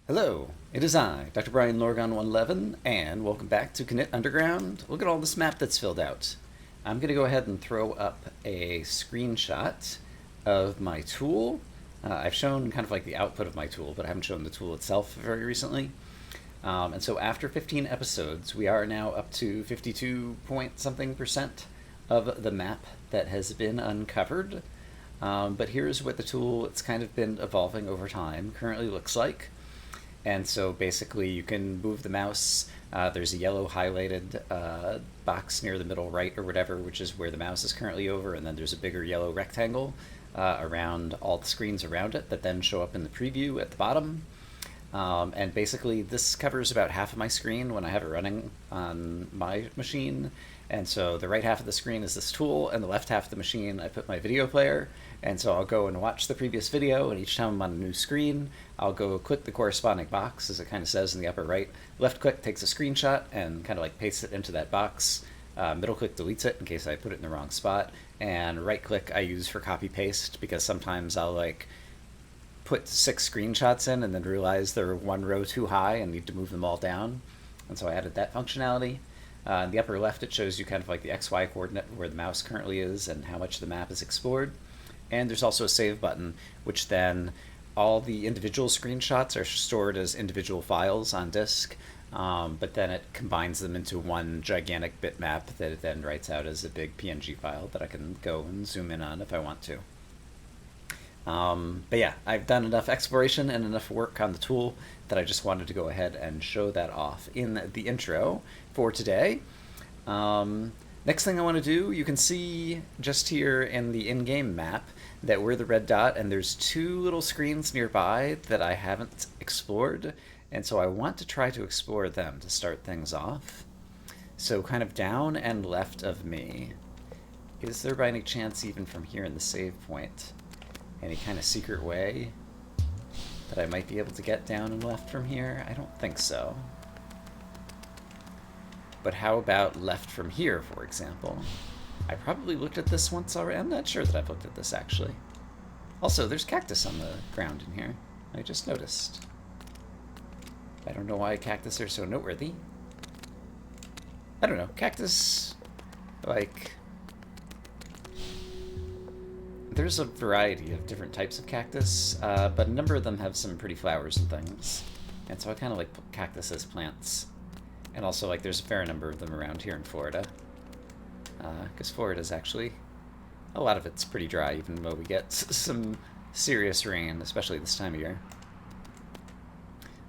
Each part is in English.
Hello, it is I, Dr. Brian Lorgon 111, and welcome back to Knytt Underground. Look at all this map that's filled out. I'm going to go ahead and throw up a screenshot of my tool. I've shown kind of like the output of my tool, but I haven't shown the tool itself very recently. And so after 15 episodes, we are now up to 52 point something percent of the map that has been uncovered. But here's what the tool, it's kind of been evolving over time, currently looks like. And so basically you can move the mouse. There's a yellow highlighted box near the middle right or whatever, which is where the mouse is currently over, and then there's a bigger yellow rectangle around all the screens around it that then show up in the preview at the bottom. And basically this covers about half of my screen when I have it running on my machine. And so the right half of the screen is this tool, and the left half of the machine I put my video player. And so I'll go and watch the previous video, and each time I'm on a new screen, I'll go click the corresponding box, as it kind of says in the upper right. Left click takes a screenshot and kind of like pastes it into that box. Middle click deletes it in case I put it in the wrong spot. And right click I use for copy paste, because sometimes I'll like put 6 screenshots in and then realize they're one row too high and need to move them all down. And so I added that functionality. In the upper left, it shows you kind of like the XY coordinate where the mouse currently is and how much the map is explored. And there's also a save button, which then all the individual screenshots are stored as individual files on disk, but then it combines them into one gigantic bitmap that it then writes out as a big PNG file that I can go and zoom in on if I want to. But yeah, I've done enough exploration and enough work on the tool that I just wanted to go ahead and show that off in the intro for today. Next thing I want to do, you can see just here in the in-game map that we're the red dot, and there's 2 little screens nearby that I haven't explored, and so I want to try to explore them to start things off. So kind of down and left of me, is there by any chance even from here in the save point any kind of secret way that I might be able to get down and left from here? I don't think so. But how about left from here, for example? I probably looked at this once already. I'm not sure that I've looked at this, actually. Also, there's cactus on the ground in here. I just noticed. I don't know why cactus are so noteworthy. I don't know. Cactus, like... There's a variety of different types of cactus, but a number of them have some pretty flowers and things. And so I kind of like cactus as plants. And also, like, there's a fair number of them around here in Florida. Because Florida's actually, a lot of it's pretty dry, even though we get some serious rain, especially this time of year.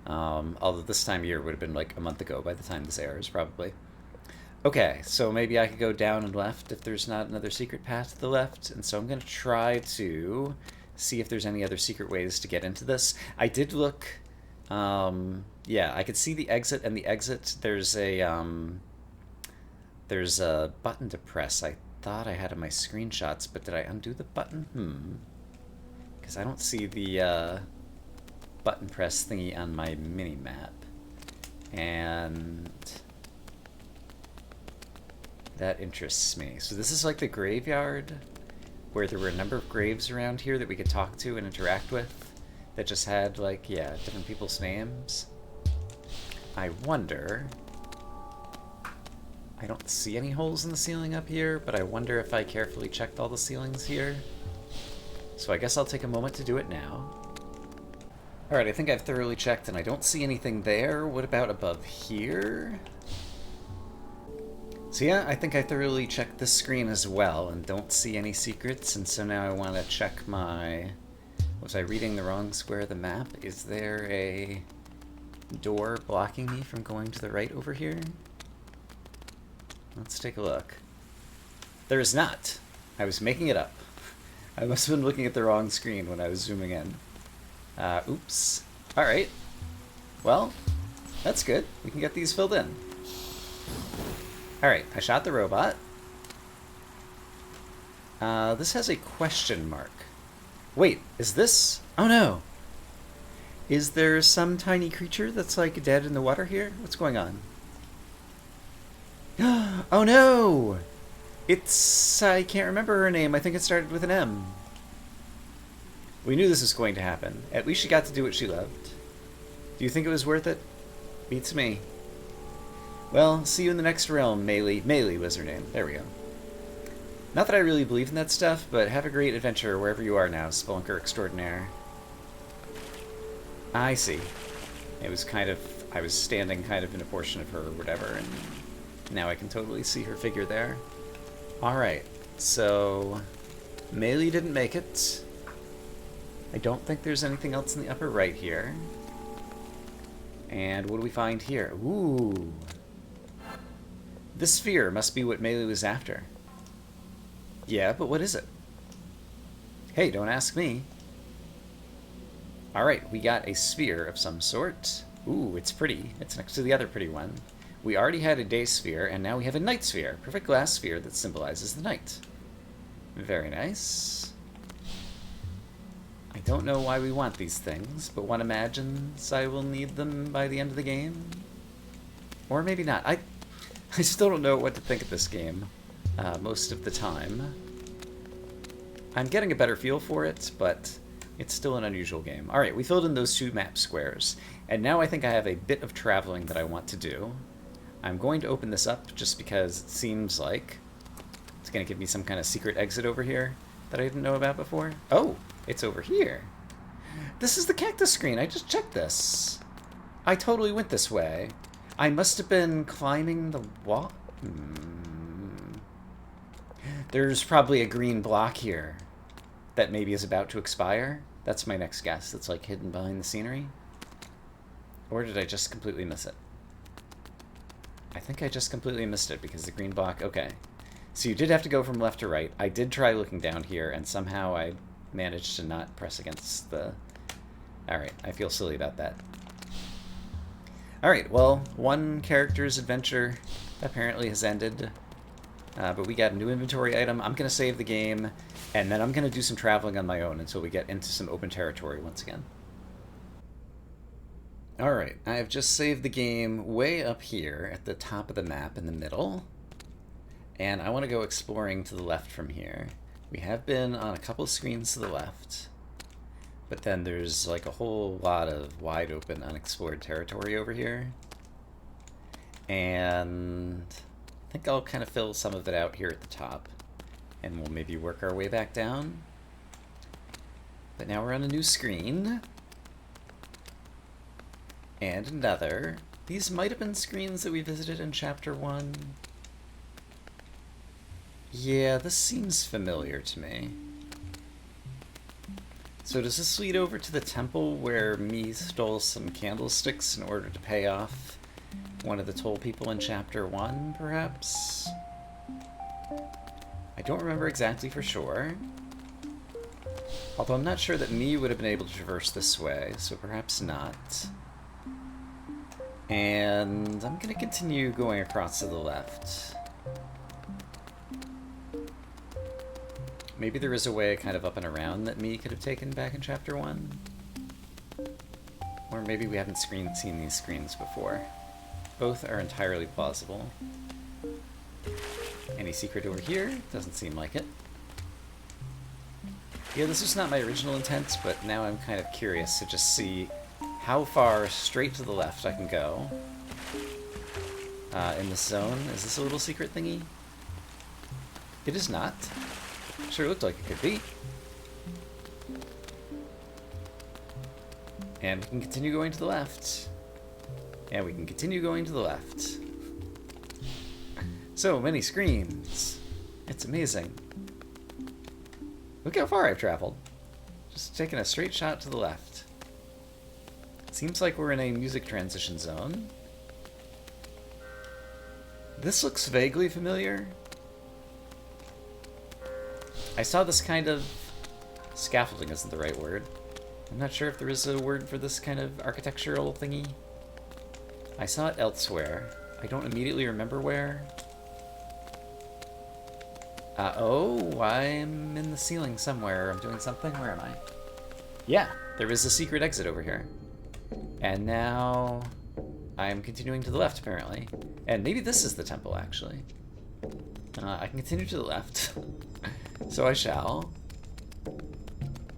Although this time of year would have been like a month ago by the time this airs, probably. Okay, so maybe I could go down and left if there's not another secret path to the left. And so I'm going to try to see if there's any other secret ways to get into this. I did look... yeah, I could see the exit, and the exit, there's a button to press. I thought I had in my screenshots, but did I undo the button? Because I don't see the button press thingy on my mini-map. And that interests me. So this is like the graveyard, where there were a number of graves around here that we could talk to and interact with. That just had, like, yeah, different people's names. I wonder... I don't see any holes in the ceiling up here, but I wonder if I carefully checked all the ceilings here. So I guess I'll take a moment to do it now. Alright, I think I've thoroughly checked, and I don't see anything there. What about above here? So yeah, I think I thoroughly checked this screen as well, and don't see any secrets, and so now I want to check my... Was I reading the wrong square of the map? Is there a door blocking me from going to the right over here? Let's take a look. There is not. I was making it up. I must have been looking at the wrong screen when I was zooming in. Oops. Alright. Well, that's good. We can get these filled in. Alright, I shot the robot. This has a question mark. Wait, is this... Oh no! Is there some tiny creature that's like dead in the water here? What's going on? Oh no! It's... I can't remember her name. I think it started with an M. We knew this was going to happen. At least she got to do what she loved. Do you think it was worth it? Beats me. Well, see you in the next realm, Maylee. Maylee was her name. There we go. Not that I really believe in that stuff, but have a great adventure wherever you are now, Spelunker Extraordinaire. I see. It was kind of... I was standing kind of in a portion of her or whatever, and now I can totally see her figure there. Alright, so... Maylee didn't make it. I don't think there's anything else in the upper right here. And what do we find here? Ooh. This sphere must be what Maylee was after. Yeah, but what is it? Hey, don't ask me. Alright, we got a sphere of some sort. Ooh, it's pretty. It's next to the other pretty one. We already had a day sphere, and now we have a night sphere. Perfect glass sphere that symbolizes the night. Very nice. I don't know why we want these things, but one imagines I will need them by the end of the game. Or maybe not. I still don't know what to think of this game most of the time. I'm getting a better feel for it, but it's still an unusual game. Alright, we filled in those 2 map squares, and now I think I have a bit of traveling that I want to do. I'm going to open this up just because it seems like it's going to give me some kind of secret exit over here that I didn't know about before. Oh, it's over here. This is the cactus screen. I just checked this. I totally went this way. I must have been climbing the wall. There's probably a green block here that maybe is about to expire. That's my next guess. That's like hidden behind the scenery. Or did I just completely miss it? I think I just completely missed it because the green block... Okay. So you did have to go from left to right. I did try looking down here, and somehow I managed to not press against the... Alright, I feel silly about that. Alright, well, one character's adventure apparently has ended. But we got a new inventory item. I'm going to save the game, and then I'm going to do some traveling on my own until we get into some open territory once again. Alright, I have just saved the game way up here at the top of the map in the middle. And I want to go exploring to the left from here. We have been on a couple screens to the left, but then there's like a whole lot of wide open unexplored territory over here. And I think I'll kind of fill some of it out here at the top, and we'll maybe work our way back down. But now we're on a new screen. And another. These might have been screens that we visited in Chapter 1. Yeah, this seems familiar to me. So does this lead over to the temple where me stole some candlesticks in order to pay off one of the toll people in Chapter 1, perhaps? I don't remember exactly for sure. Although I'm not sure that me would have been able to traverse this way, so perhaps not. And I'm going to continue going across to the left. Maybe there is a way kind of up and around that me could have taken back in Chapter 1. Or maybe we haven't seen these screens before. Both are entirely plausible. Any secret over here? Doesn't seem like it. Yeah, this was not my original intent, but now I'm kind of curious to just see how far straight to the left I can go in this zone. Is this a little secret thingy? It is not. Sure looked like it could be. And we can continue going to the left. And we can continue going to the left. So many screens. It's amazing. Look how far I've traveled. Just taking a straight shot to the left. Seems like we're in a music transition zone. This looks vaguely familiar. I saw this kind of... Scaffolding isn't the right word. I'm not sure if there is a word for this kind of architectural thingy. I saw it elsewhere. I don't immediately remember where. Oh, I'm in the ceiling somewhere. I'm doing something. Where am I? Yeah, there is a secret exit over here. And now I'm continuing to the left, apparently. And maybe this is the temple, actually. I can continue to the left. So I shall.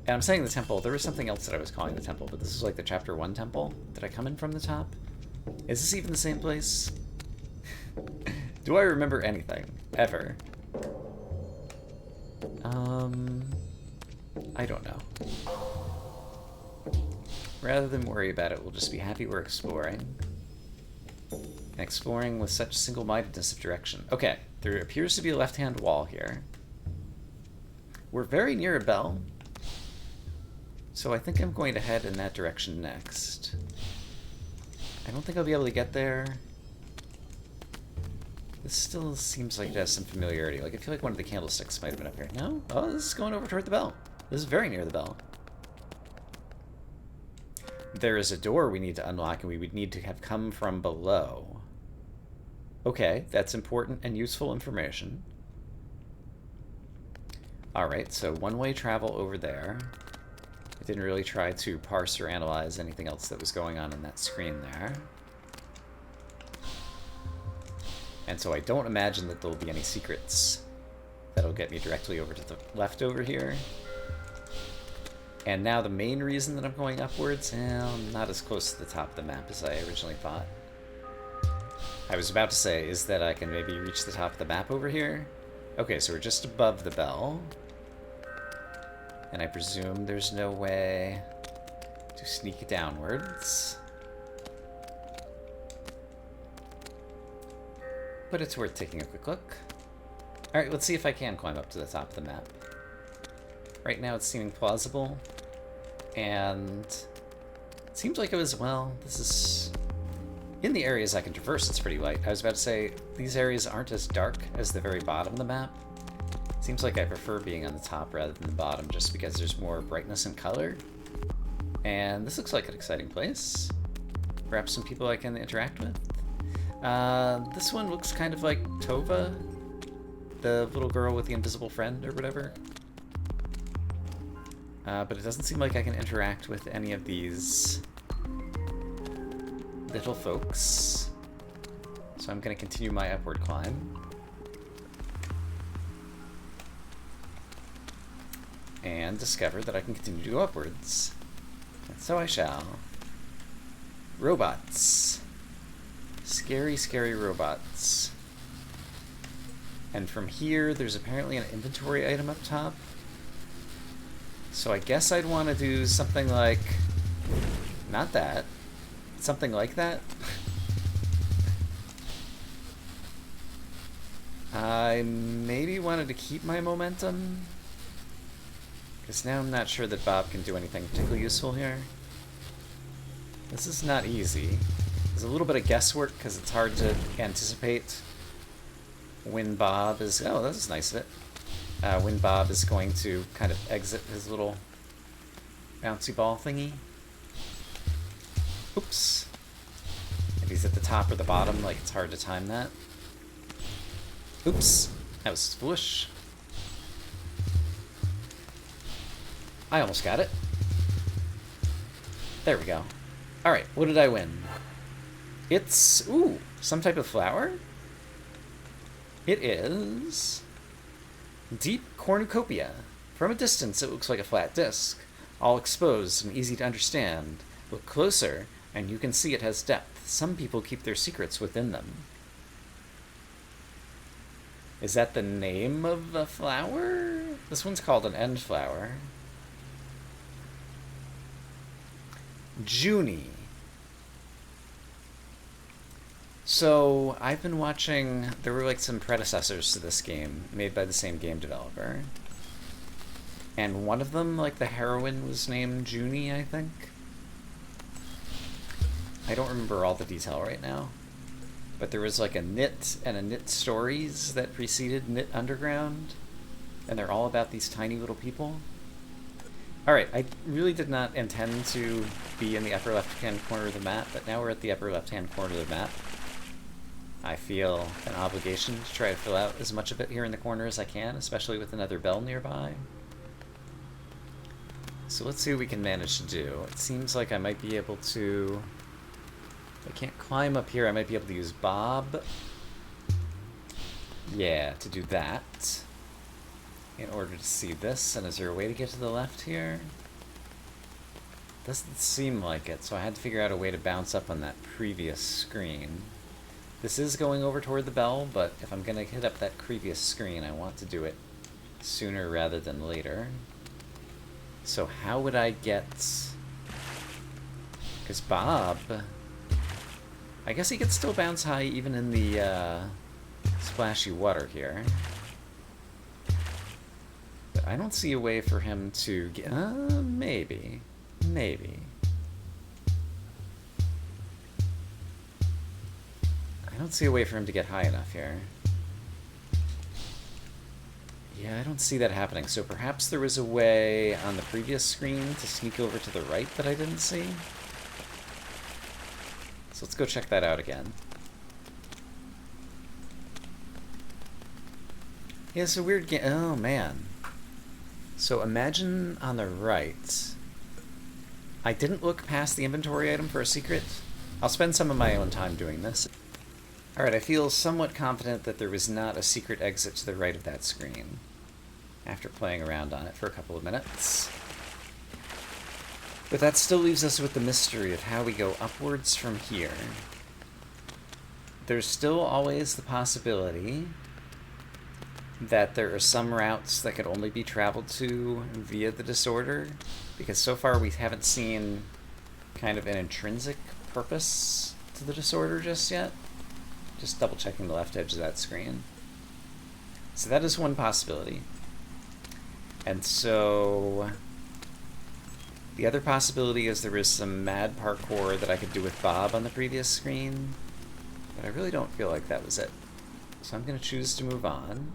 And I'm saying the temple. There was something else that I was calling the temple, but this is like the chapter 1 temple. Did I come in from the top? Is this even the same place? Do I remember anything? Ever? I don't know. Rather than worry about it, we'll just be happy we're exploring. And exploring with such single-mindedness of direction. Okay, there appears to be a left-hand wall here. We're very near a bell. So I think I'm going to head in that direction next. I don't think I'll be able to get there. This still seems like it has some familiarity. Like, I feel like one of the candlesticks might have been up here. No? Oh, this is going over toward the bell. This is very near the bell. There is a door we need to unlock, and we would need to have come from below. Okay, that's important and useful information. Alright, so one-way travel over there. I didn't really try to parse or analyze anything else that was going on in that screen there. And so I don't imagine that there'll be any secrets that'll get me directly over to the left over here. And now the main reason that I'm going upwards, I'm not as close to the top of the map as I originally thought. I was about to say, is that I can maybe reach the top of the map over here? Okay, so we're just above the bell. And I presume there's no way to sneak downwards. But it's worth taking a quick look. Alright, let's see if I can climb up to the top of the map. Right now it's seeming plausible. And it seems like it was, well, this is... In the areas I can traverse, it's pretty light. I was about to say, these areas aren't as dark as the very bottom of the map. Seems like I prefer being on the top rather than the bottom, just because there's more brightness and color. And this looks like an exciting place. Perhaps some people I can interact with. This one looks kind of like Tova, the little girl with the invisible friend or whatever. But it doesn't seem like I can interact with any of these little folks. So I'm going to continue my upward climb. And discover that I can continue to go upwards. And so I shall. Robots. Scary, scary robots. And from here, there's apparently an inventory item up top. So I guess I'd want to do something like... Not that. Something like that. I maybe wanted to keep my momentum. Because now I'm not sure that Bob can do anything particularly useful here. This is not easy. There's a little bit of guesswork because it's hard to anticipate when Bob is... Oh, this is nice of it. When Bob is going to kind of exit his little bouncy ball thingy. Oops. If he's at the top or the bottom, like, it's hard to time that. Oops. That was foolish. I almost got it. There we go. Alright, what did I win? It's... Ooh, some type of flower? It is... Deep cornucopia. From a distance, it looks like a flat disc, all exposed and easy to understand. Look closer, and you can see it has depth. Some people keep their secrets within them. Is that the name of the flower? This one's called an end flower. Junie. So, I've been watching... There were, like, some predecessors to this game, made by the same game developer. And one of them, like, the heroine was named Junie, I think. I don't remember all the detail right now. But there was, like, a Knytt and a Knytt Stories that preceded Knytt Underground. And they're all about these tiny little people. Alright, I really did not intend to be in the upper left-hand corner of the map, but now we're at the upper left-hand corner of the map. I feel an obligation to try to fill out as much of it here in the corner as I can, especially with another bell nearby. So let's see what we can manage to do. It seems like I might be able to... If I can't climb up here, I might be able to use Bob. Yeah, to do that. in order to see this. And is there a way to get to the left here? Doesn't seem like it, so I had to figure out a way to bounce up on that previous screen. This is going over toward the bell, but if I'm going to hit up that previous screen, I want to do it sooner rather than later. So how would I get... Because Bob... I guess he could still bounce high even in the splashy water here. But I don't see a way for him to get... maybe. Maybe. I don't see a way for him to get high enough here. Yeah, I don't see that happening. So perhaps there was a way on the previous screen to sneak over to the right that I didn't see. So let's go check that out again. Yeah, it's a weird game. Oh, man. So imagine on the right... I didn't look past the inventory item for a secret. I'll spend some of my own time doing this. Alright, I feel somewhat confident that there was not a secret exit to the right of that screen, after playing around on it for a couple of minutes. But that still leaves us with the mystery of how we go upwards from here. There's still always the possibility that there are some routes that could only be traveled to via the disorder, because so far we haven't seen kind of an intrinsic purpose to the disorder just yet. Just double checking the left edge of that screen. So that is one possibility. And so the other possibility is there is some mad parkour that I could do with Bob on the previous screen, but I really don't feel like that was it. So I'm going to choose to move on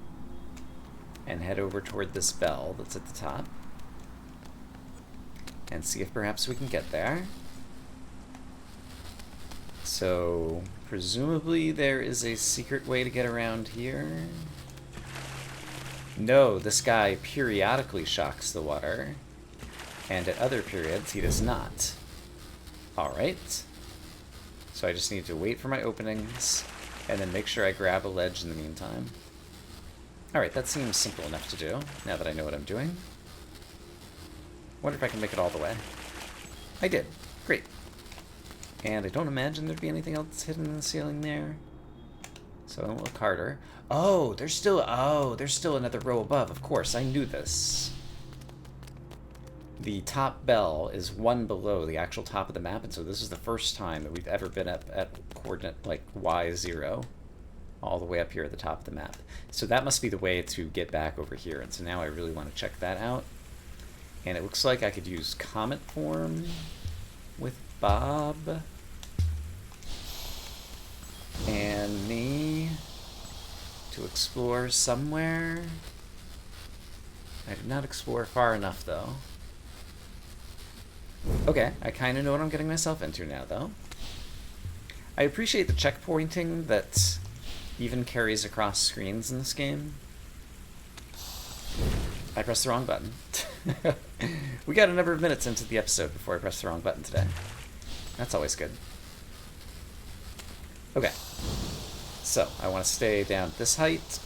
and head over toward this bell that's at the top and see if perhaps we can get there. So presumably there is a secret way to get around here. No, this guy periodically shocks the water, and at other periods he does not. Alright. So I just need to wait for my openings, and then make sure I grab a ledge in the meantime. Alright, that seems simple enough to do, now that I know what I'm doing. Wonder if I can make it all the way. I did. Great. And I don't imagine there'd be anything else hidden in the ceiling there. So I won't look harder. Oh, there's still another row above. Of course, I knew this. The top bell is one below the actual top of the map, and so this is the first time that we've ever been up at coordinate like Y0, all the way up here at the top of the map. So that must be the way to get back over here, and so now I really want to check that out. And it looks like I could use Comet form with Bob and me to explore somewhere. I did not explore far enough, though. Okay, I kind of know what I'm getting myself into now, though. I appreciate the checkpointing that even carries across screens in this game. I pressed the wrong button. We got a number of minutes into the episode before I pressed the wrong button today. That's always good. Okay. So, I want to stay down at this height.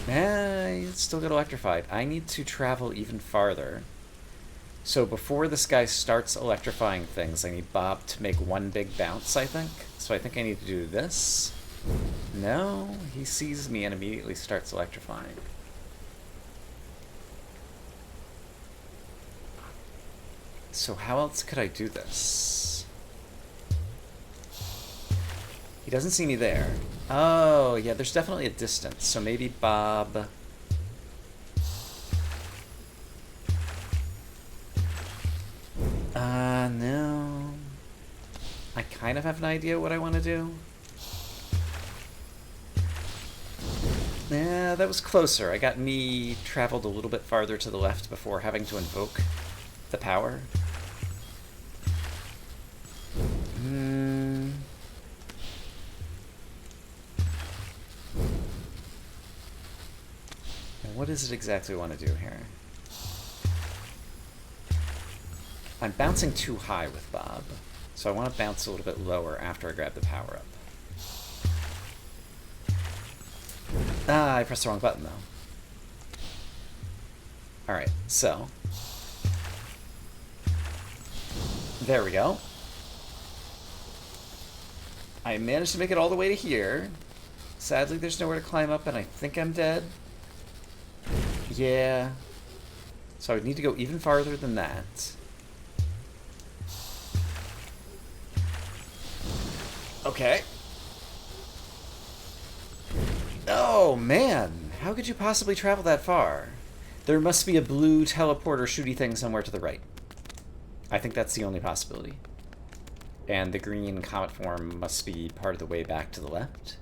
I still get electrified. I need to travel even farther. So before this guy starts electrifying things, I need Bob to make one big bounce, I think. So I think I need to do this. No, he sees me and immediately starts electrifying. So how else could I do this? He doesn't see me there. Oh, yeah, there's definitely a distance. So maybe Bob... no. I kind of have an idea what I want to do. Yeah, that was closer. I got me traveled a little bit farther to the left before having to invoke the power. And what is it exactly we want to do here? I'm bouncing too high with Bob, so I want to bounce a little bit lower after I grab the power up. Ah, I pressed the wrong button, though. Alright, so. There we go. I managed to make it all the way to here. Sadly, there's nowhere to climb up, and I think I'm dead. Yeah. So I would need to go even farther than that. Okay. Oh, man. How could you possibly travel that far? There must be a blue teleporter shooty thing somewhere to the right. I think that's the only possibility. And the green comet form must be part of the way back to the left.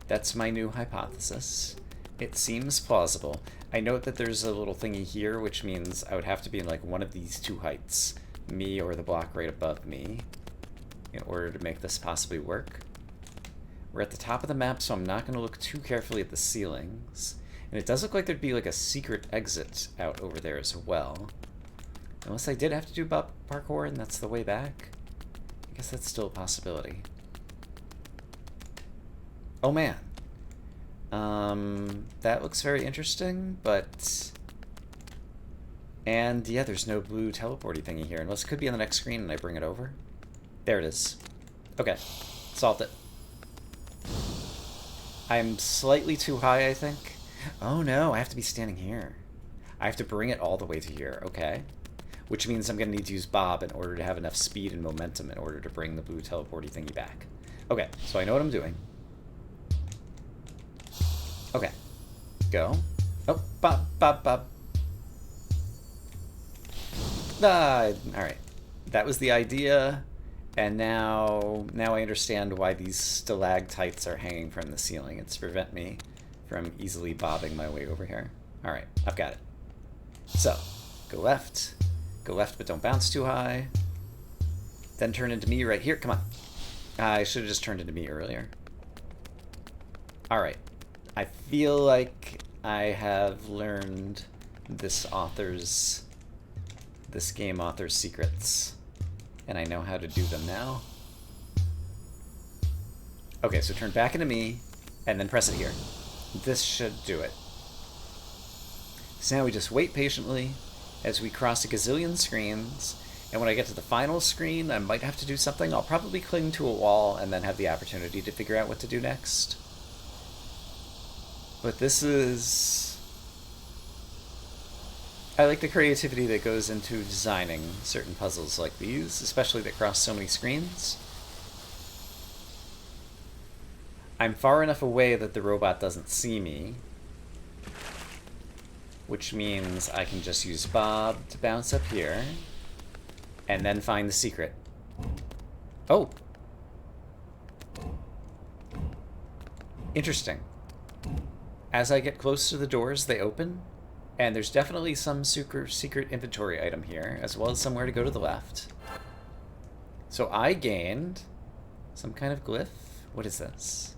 That's my new hypothesis. It seems plausible. I note that there's a little thingy here, which means I would have to be in like one of these two heights. Me or the block right above me, in order to make this possibly work. We're at the top of the map, so I'm not going to look too carefully at the ceilings. And it does look like there'd be like a secret exit out over there as well. Unless I did have to do parkour and that's the way back. I guess that's still a possibility. Oh man. That looks very interesting, but... And yeah, there's no blue teleporty thingy here, unless it could be on the next screen and I bring it over. There it is. Okay, solved it. I'm slightly too high, I think. Oh no, I have to be standing here. I have to bring it all the way to here, okay. Which means I'm going to need to use Bob in order to have enough speed and momentum in order to bring the blue teleporty thingy back. Okay, so I know what I'm doing. Okay. Go. Oh, Bob, Bob, Bob. Alright. That was the idea, and now I understand why these stalactites are hanging from the ceiling. It's to prevent me from easily bobbing my way over here. Alright, I've got it. So, go left but don't bounce too high. Then turn into me right here. Come on. I should have just turned into me earlier. Alright. I feel like I have learned this game author's secrets. And I know how to do them now. Okay, so turn back into me, and then press it here. This should do it. So now we just wait patiently as we cross a gazillion screens, and when I get to the final screen, I might have to do something. I'll probably cling to a wall and then have the opportunity to figure out what to do next. But this is... I like the creativity that goes into designing certain puzzles like these, especially that cross so many screens. I'm far enough away that the robot doesn't see me, which means I can just use Bob to bounce up here, and then find the secret. Oh! Interesting. As I get close to the doors, they open, and there's definitely some secret inventory item here, as well as somewhere to go to the left. So I gained some kind of glyph. What is this?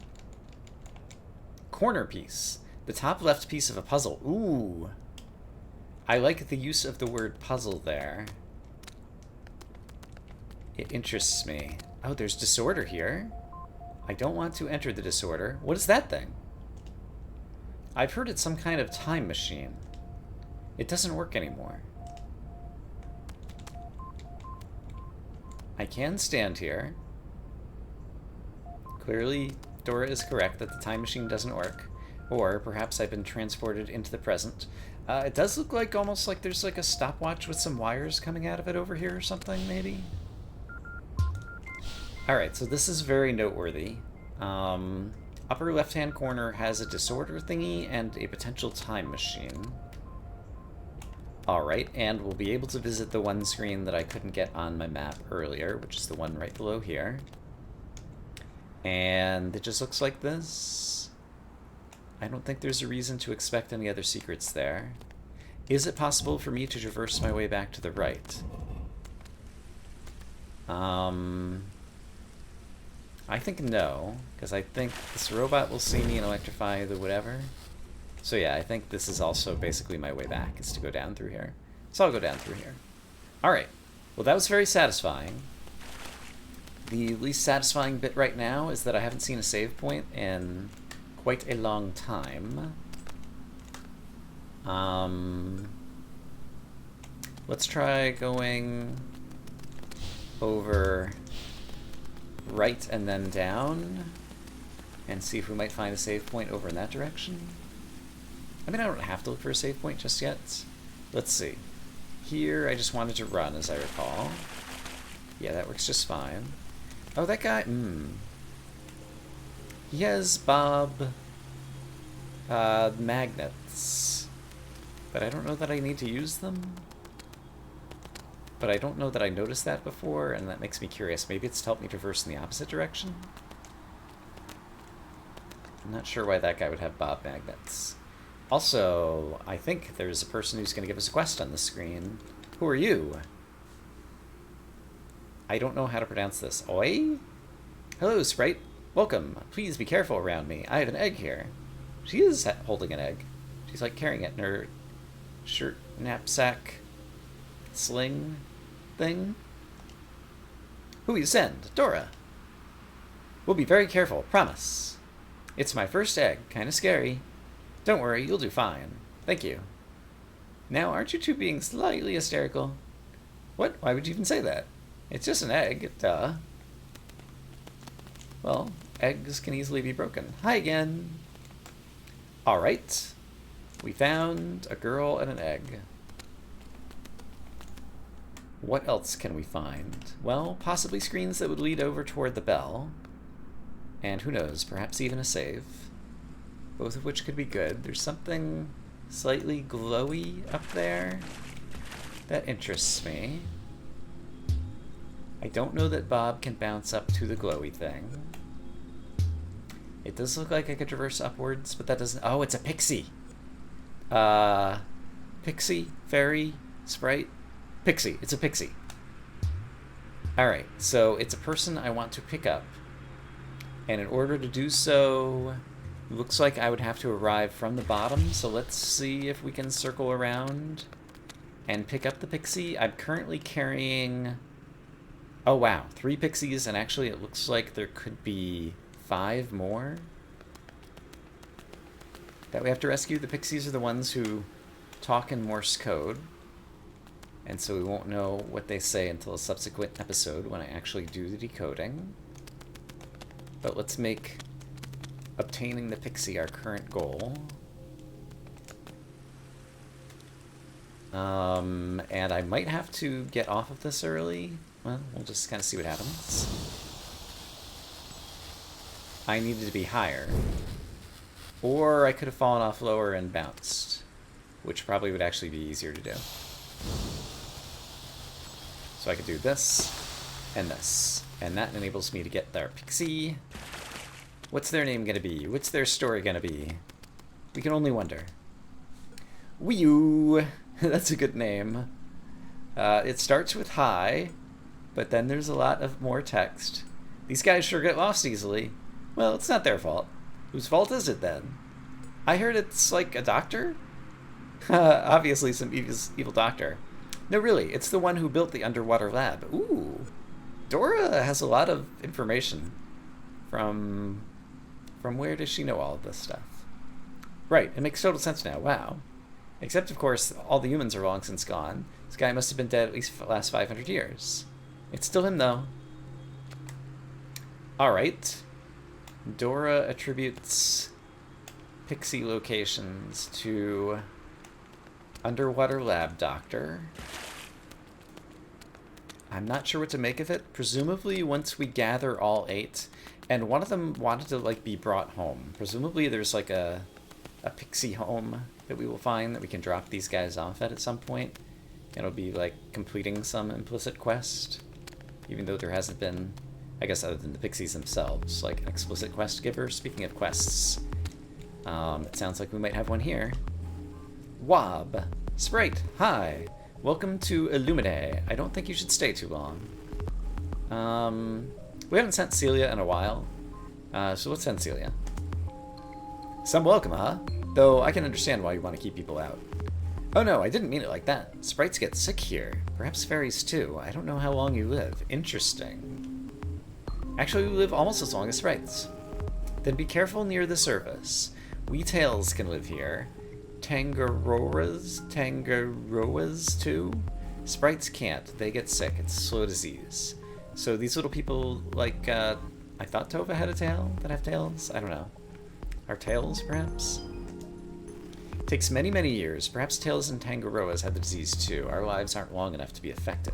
Corner piece. The top left piece of a puzzle. Ooh. I like the use of the word puzzle there. It interests me. Oh, there's disorder here. I don't want to enter the disorder. What is that thing? I've heard it's some kind of time machine. It doesn't work anymore. I can stand here. Clearly, Dora is correct that the time machine doesn't work. Or perhaps I've been transported into the present. It does look like almost like there's like a stopwatch with some wires coming out of it over here or something, maybe? Alright, so this is very noteworthy. Upper left-hand corner has a disorder thingy and a potential time machine. Alright, and we'll be able to visit the one screen that I couldn't get on my map earlier, which is the one right below here. And it just looks like this. I don't think there's a reason to expect any other secrets there. Is it possible for me to traverse my way back to the right? I think no, because I think this robot will see me and electrify the whatever. So yeah, I think this is also basically my way back, is to go down through here. So I'll go down through here. Alright, well that was very satisfying. The least satisfying bit right now is that I haven't seen a save point in quite a long time. Let's try going over right and then down and see if we might find a save point over in that direction. I mean, I don't have to look for a save point just yet. Let's see. Here, I just wanted to run, as I recall. Yeah, that works just fine. Oh, that guy, he has Bob magnets. But I don't know that I need to use them. But I don't know that I noticed that before, and that makes me curious. Maybe it's to help me traverse in the opposite direction? I'm not sure why that guy would have Bob magnets. Also, I think there's a person who's going to give us a quest on the screen. Who are you? I don't know how to pronounce this. Oi? Hello, Sprite. Welcome. Please be careful around me. I have an egg here. She is holding an egg. She's like carrying it in her shirt, knapsack, sling thing. Who you send? Dora. We'll be very careful, promise. It's my first egg. Kinda scary. Don't worry, you'll do fine. Thank you. Now, aren't you two being slightly hysterical? What? Why would you even say that? It's just an egg, duh. Well, eggs can easily be broken. Hi again. Alright. We found a girl and an egg. What else can we find? Well, possibly screens that would lead over toward the bell. And who knows, perhaps even a save. Both of which could be good. There's something slightly glowy up there that interests me. I don't know that Bob can bounce up to the glowy thing. It does look like I could traverse upwards, but that doesn't... Oh, it's a pixie! Pixie? Fairy? Sprite? Pixie. It's a pixie. Alright, so it's a person I want to pick up. And in order to do so, looks like I would have to arrive from the bottom, so let's see if we can circle around and pick up the pixie. I'm currently carrying... Oh wow, 3 pixies, and actually it looks like there could be 5 more that we have to rescue. The pixies are the ones who talk in Morse code, and so we won't know what they say until a subsequent episode when I actually do the decoding. But let's make obtaining the pixie our current goal. And I might have to get off of this early. Well, we'll just kind of see what happens. I needed to be higher. Or I could have fallen off lower and bounced, which probably would actually be easier to do. So I could do this and this. And that enables me to get their pixie. What's their name gonna be? What's their story gonna be? We can only wonder. Wii-oo! That's a good name. It starts with hi, but then there's a lot of more text. These guys sure get lost easily. Well, it's not their fault. Whose fault is it then? I heard it's like a doctor? Obviously some evil doctor. No, really, it's the one who built the underwater lab. Ooh. Dora has a lot of information. From where does she know all of this stuff? Right, it makes total sense now. Wow. Except, of course, all the humans are long since gone. This guy must have been dead at least for the last 500 years. It's still him, though. Alright. Dora attributes pixie locations to underwater lab doctor. I'm not sure what to make of it. Presumably, once we gather all 8, and one of them wanted to, like, be brought home. Presumably, there's, like, a pixie home that we will find that we can drop these guys off at some point. It'll be, like, completing some implicit quest. Even though there hasn't been, I guess, other than the pixies themselves, like, an explicit quest giver. Speaking of quests, it sounds like we might have one here. Wob. Sprite, hi. Welcome to Illumine. I don't think you should stay too long. We haven't sent Celia in a while, so let's send Celia. Some welcome, huh? Though I can understand why you want to keep people out. Oh no, I didn't mean it like that. Sprites get sick here. Perhaps fairies too. I don't know how long you live. Interesting. Actually, we live almost as long as sprites. Then be careful near the surface. We tails can live here. Tangaroas too. Sprites can't. They get sick. It's a slow disease. So these little people, like, I thought Tova had a tail that have tails? I don't know. Are tails, perhaps? Takes many, many years. Perhaps tails and Tangaroas had the disease too. Our lives aren't long enough to be affected.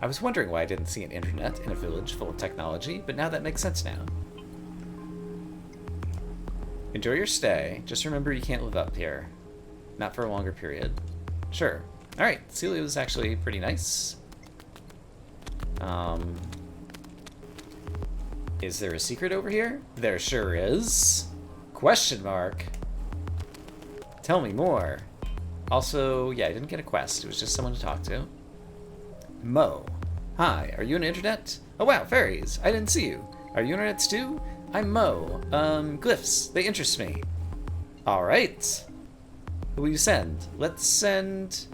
I was wondering why I didn't see an internet in a village full of technology, but now that makes sense now. Enjoy your stay. Just remember you can't live up here. Not for a longer period. Sure. Alright, Celia was actually pretty nice. Is there a secret over here? There sure is. Question mark. Tell me more. Also, yeah, I didn't get a quest. It was just someone to talk to. Mo. Hi, are you on internet? Oh wow, fairies. I didn't see you. Are you internets too? I'm Mo. Glyphs. They interest me. Alright. Who will you send? Let's send...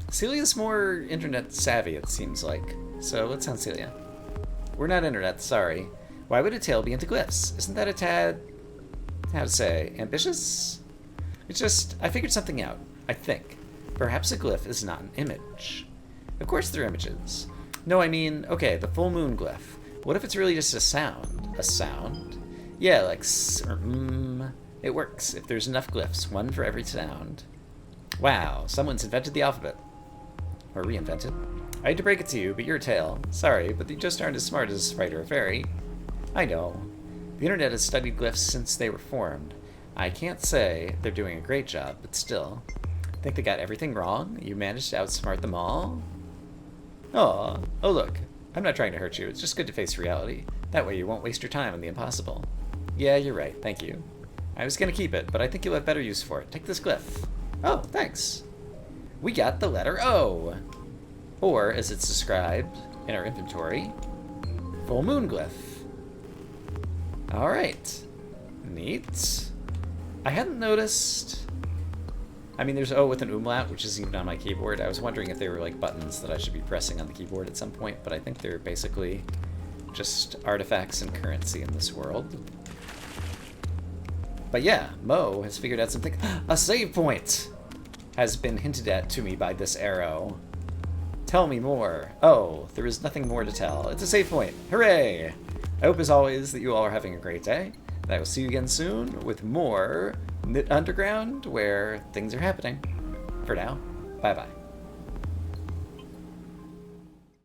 Celia's more internet savvy, it seems like. So let's send Celia. We're not internet, sorry. Why would a tail be into glyphs? Isn't that a tad... how to say... ambitious? It's just... I figured something out. I think. Perhaps a glyph is not an image. Of course they're images. No, I mean... okay, the full moon glyph. What if it's really just a sound? A sound? Yeah, like s or It works if there's enough glyphs, one for every sound. Wow, someone's invented the alphabet. Or reinvented. I hate to break it to you, but you're a tail. Sorry, but you just aren't as smart as a sprite or a fairy. I know. The internet has studied glyphs since they were formed. I can't say they're doing a great job, but still. Think they got everything wrong? You managed to outsmart them all? Aw. Oh look. I'm not trying to hurt you, it's just good to face reality. That way you won't waste your time on the impossible. Yeah, you're right, thank you. I was gonna keep it, but I think you'll have better use for it. Take this glyph. Oh, thanks. We got the letter O. Or, as it's described in our inventory, full moon glyph. Alright. Neat. I hadn't noticed... I mean, there's O with an umlaut, which isn't even on my keyboard. I was wondering if they were like buttons that I should be pressing on the keyboard at some point, but I think they're basically just artifacts and currency in this world. But yeah, Mo has figured out something. A save point has been hinted at to me by this arrow. Tell me more. Oh, there is nothing more to tell. It's a save point. Hooray! I hope as always that you all are having a great day. And I will see you again soon with more Knytt Underground, where things are happening. For now, bye-bye.